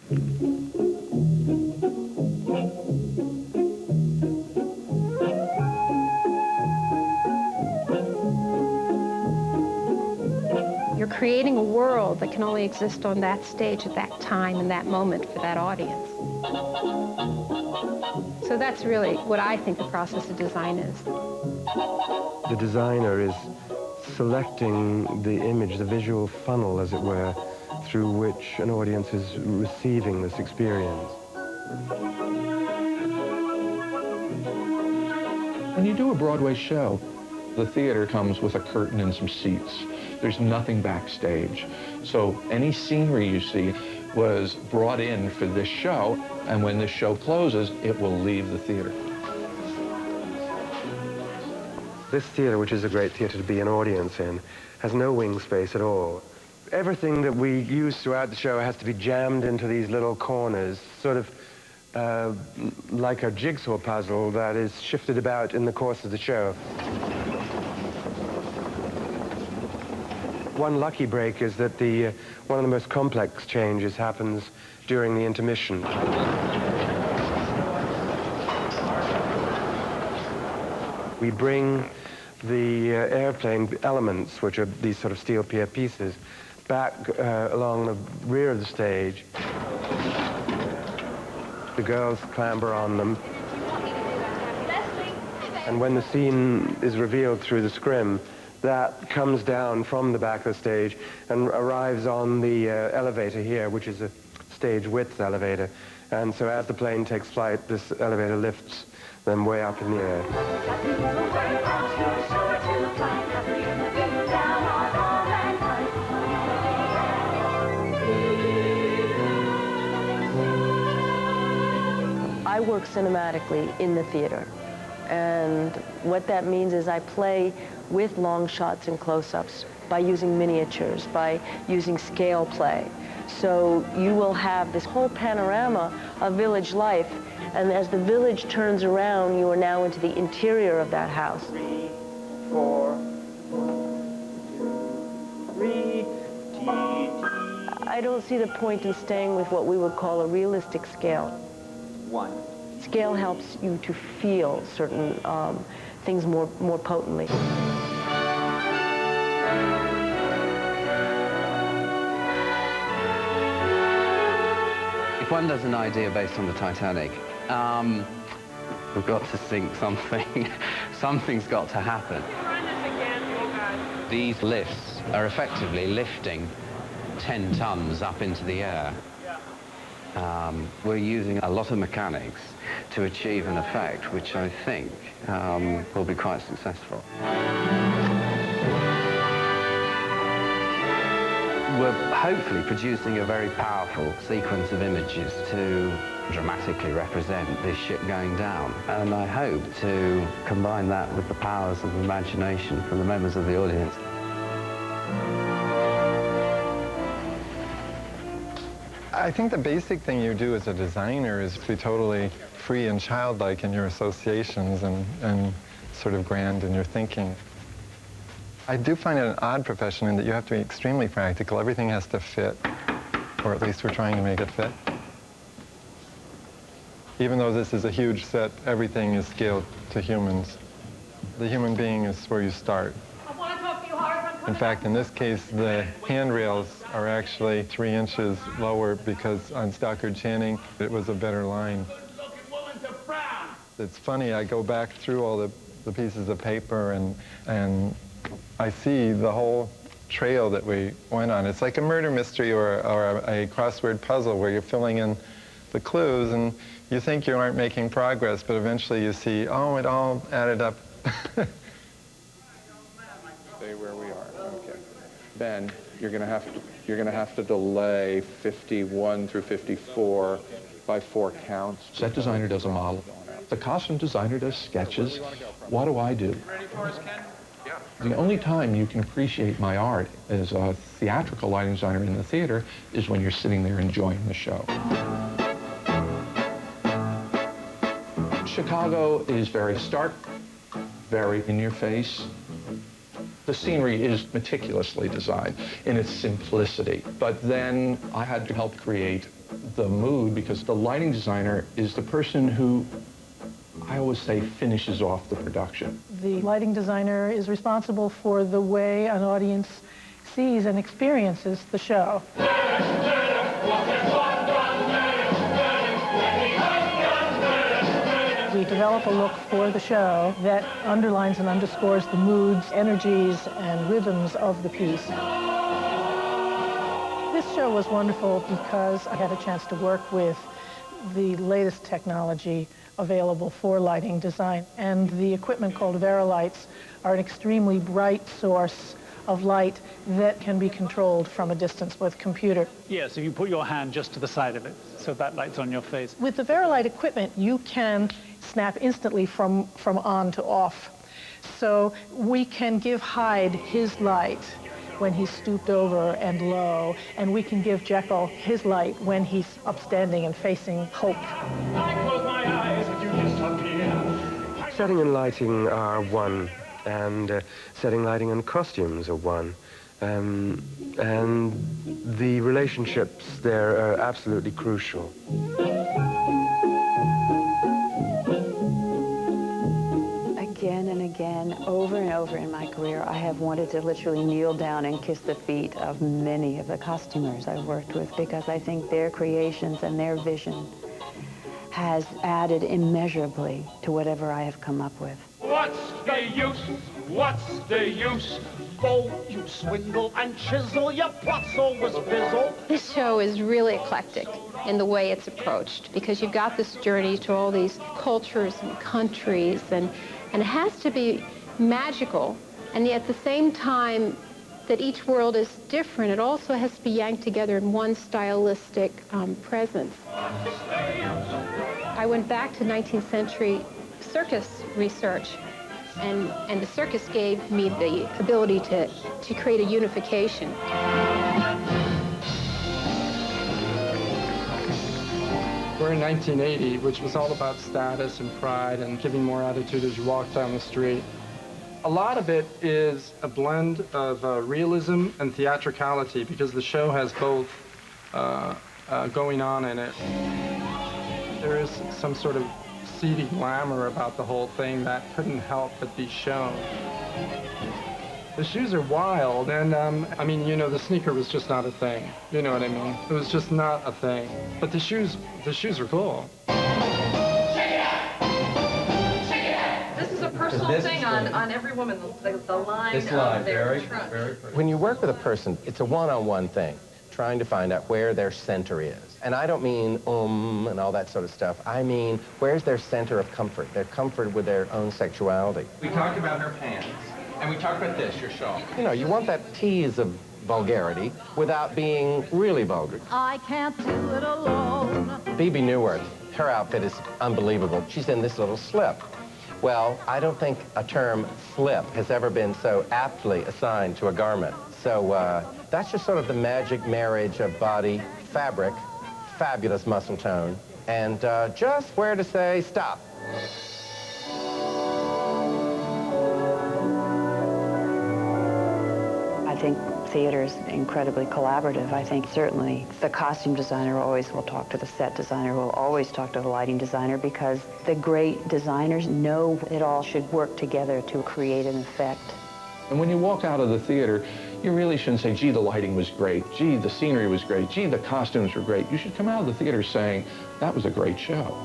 You're creating a world that can only exist on that stage at that time and that moment for that audience. So that's really what I think the process of design is. The designer is selecting the image, the visual funnel, as it were, through which an audience is receiving this experience. When you do a Broadway show, the theater comes with a curtain and some seats. There's nothing backstage. So any scenery you see was brought in for this show, and when this show closes, it will leave the theater. This theater, which is a great theater to be an audience in, has no wing space at all. Everything that we use throughout the show has to be jammed into these little corners, sort of like a jigsaw puzzle that is shifted about in the course of the show. One lucky break is that one of the most complex changes happens during the intermission. We bring the airplane elements, which are these sort of steel pier pieces, back along the rear of the stage. The girls clamber on them. And when the scene is revealed through the scrim, that comes down from the back of the stage and arrives on the elevator here, which is a stage width elevator. And so as the plane takes flight, this elevator lifts them way up in the air. I work cinematically in the theater. And what that means is I play with long shots and close-ups by using miniatures, by using scale play. So you will have this whole panorama of village life, and as the village turns around, you are now into the interior of that house. 3, 4, 3, I don't see the point in staying with what we would call a realistic scale. 1. Scale helps you to feel certain things more potently. If one does an idea based on the Titanic, we've got to sink something. Something's got to happen. These lifts are effectively lifting 10 tons up into the air. We're using a lot of mechanics to achieve an effect which I think will be quite successful. We're hopefully producing a very powerful sequence of images to dramatically represent this ship going down. And I hope to combine that with the powers of imagination from the members of the audience. I think the basic thing you do as a designer is to be totally free and childlike in your associations and sort of grand in your thinking. I do find it an odd profession in that you have to be extremely practical. Everything has to fit, or at least we're trying to make it fit. Even though this is a huge set, everything is scaled to humans. The human being is where you start. In fact, in this case, the handrails are actually 3 inches lower because on Stockard Channing, it was a better line. It's funny, I go back through all the pieces of paper and I see the whole trail that we went on. It's like a murder mystery or a crossword puzzle where you're filling in the clues and you think you aren't making progress, but eventually you see, oh, it all added up. Stay where we are. Okay. Ben, you're going to have to delay 51 through 54 by 4 counts. Set designer does a model. The costume designer does sketches. What do I do? Ready for us, Ken? Yeah. The only time you can appreciate my art as a theatrical lighting designer in the theater is when you're sitting there enjoying the show. Chicago is very stark, very in your face. The scenery is meticulously designed in its simplicity, but then I had to help create the mood, because the lighting designer is the person who, I always say, finishes off the production. The lighting designer is responsible for the way an audience sees and experiences the show. We develop a look for the show that underlines and underscores the moods, energies, and rhythms of the piece. This show was wonderful because I had a chance to work with the latest technology available for lighting design. And the equipment called Verilights are an extremely bright source of light that can be controlled from a distance with a computer. Yeah, so you put your hand just to the side of it, so that light's on your face. With the Verilight equipment, you can snap instantly from on to off. So we can give Hyde his light when he's stooped over and low, and we can give Jekyll his light when he's upstanding and facing Hope. I close my eyes and you disappear. Setting and lighting are one, and setting, lighting, and costumes are one. And the relationships there are absolutely crucial. Again and again, over and over in my career, I have wanted to literally kneel down and kiss the feet of many of the costumers I've worked with, because I think their creations and their vision has added immeasurably to whatever I have come up with. What's the use? What's the use? Go, you swindle and chisel, your plots always fizzle. This show is really eclectic in the way it's approached, because you've got this journey to all these cultures and countries, and it has to be magical, and yet at the same time that each world is different, it also has to be yanked together in one stylistic presence. I went back to 19th century circus research, and the circus gave me the ability to create a unification. We're in 1980, which was all about status and pride and giving more attitude as you walk down the street. A lot of it is a blend of realism and theatricality, because the show has both going on in it. There is some sort of seedy glamour about the whole thing that couldn't help but be shown. The shoes are wild, and I mean, you know, the sneaker was just not a thing. You know what I mean? It was just not a thing. But the shoes are cool. This is a personal thing on every woman, the line of their trunk. When you work with a person, it's a one-on-one thing, trying to find out where their center is. And I don't mean and all that sort of stuff. I mean, where's their center of comfort, their comfort with their own sexuality. We talked about her pants, and we talked about this, your shawl. You know, you want that tease of vulgarity without being really vulgar. I can't do it alone. Phoebe Newworth, her outfit is unbelievable. She's in this little slip. Well, I don't think a term slip has ever been so aptly assigned to a garment. So that's just sort of the magic marriage of body, fabric, fabulous muscle tone, and just where to say stop. I think theater is incredibly collaborative. I think certainly the costume designer always will talk to the set designer, will always talk to the lighting designer, because the great designers know it all should work together to create an effect. And when you walk out of the theater, you really shouldn't say, gee, the lighting was great, gee, the scenery was great, gee, the costumes were great. You should come out of the theater saying, that was a great show.